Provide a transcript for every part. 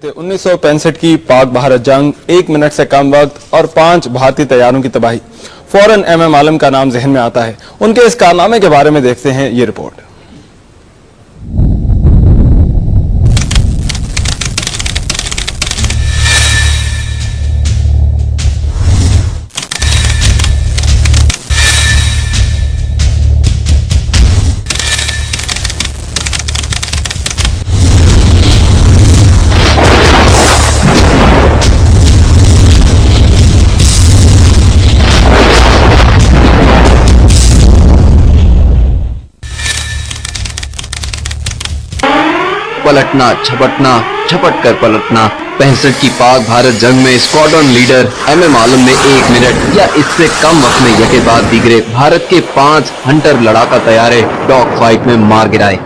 थे 1965 की पाक भारत जंग, 1 मिनट से कम वक्त और 5 भारतीय तैयारों की तबाही। फौरन एमएम आलम का नाम जहन में आता है। उनके इस कारनामे के बारे में देखते हैं ये रिपोर्ट। पलटना, झपटना, झपट कर पलटना। 65 की पाक भारत जंग में स्क्वाड्रन लीडर एमएम आलम ने 1 मिनट या इससे कम वक्त में यके बाद दीगरे भारत के 5 हंटर लड़ाका तैयारे डॉग फाइट में मार गिराए।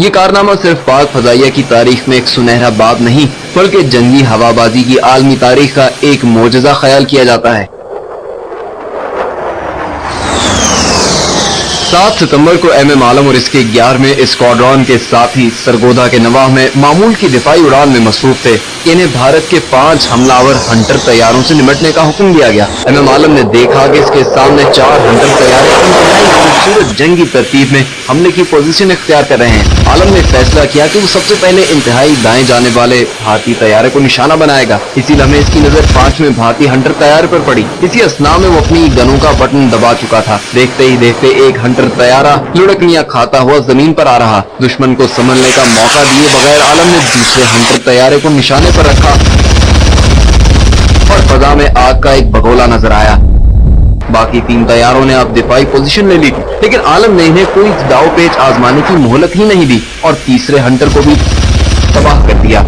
ये कारनामा सिर्फ पाक फजाइया की तारीख में एक सुनहरा बाब नहीं, बल्कि जंगी हवाबाजी की आलमी तारीख का एक मोजज़ा ख्याल किया जाता है। 7 सितंबर को एमएम आलम और इसके 11वें स्क्वाड्रन के साथी सरगोधा के नवाह में मामूल की दिफाई उड़ान में मसरूफ थे कि इन्हें भारत के 5 हमलावर हंटर तैयारों से निपटने का हुक्म दिया गया। एमएम आलम ने देखा कि इसके सामने 4 हंटर तैयारे इंतहाई खूबसूरत जंगी तरतीब में हमले की पोजीशन इख्तियार कर रहे हैं। आलम ने फैसला किया कि वो सबसे पहले इंतहाई दाएं जाने वाले भारतीय तैयारे को निशाना बनाएगा। इसी लम्हे इसकी नजर 5वें भारतीय हंटर तैयारे पर पड़ी। इसी असना में वो अपनी गनों का बटन दबा चुका था। देखते ही देखते एक हंटर तैयारा लुढ़कनियां खाता हुआ जमीन पर आ रहा। दुश्मन को संभलने का मौका दिए बगैर आलम ने दूसरे हंटर तैयारे को निशाने पर रखा और फजा में आग का एक भगोला नजर आया। बाकी 3 तैयारों ने अब दिफाई पोजीशन ले ली, लेकिन आलम ने इन्हें कोई दाव पेच आजमाने की मोहलत ही नहीं दी और तीसरे हंटर को भी तबाह कर दिया।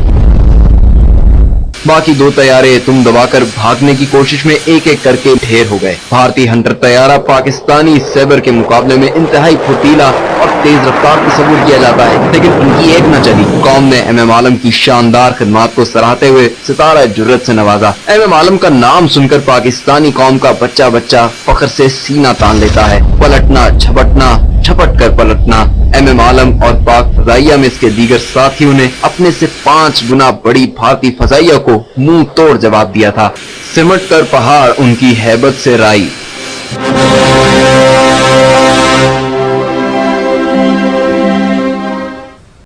बाकी 2 तैयारे तुम दबाकर भागने की कोशिश में एक एक करके ढेर हो गए। भारतीय हंटर तैयारा पाकिस्तानी सैबर के मुकाबले में इंतहाई फुर्तीला और तेज रफ्तार तस्वुर किया जाता है, लेकिन उनकी एक न चली। कौम ने एमएम आलम की शानदार खिदमात को सराहते हुए सितारा जुर्रत से नवाजा। एमएम आलम का नाम सुनकर पाकिस्तानी कौम का बच्चा बच्चा फख्र से सीना तान लेता है। पलटना, झपटना, झपट कर पलटना। एमएम आलम और पाक फजाइया में इसके दीगर साथियों ने अपने से 5 गुना बड़ी भारतीय फजाइया को मुंह तोड़ जवाब दिया था। सिमट कर पहाड़ उनकी हैबत से राई।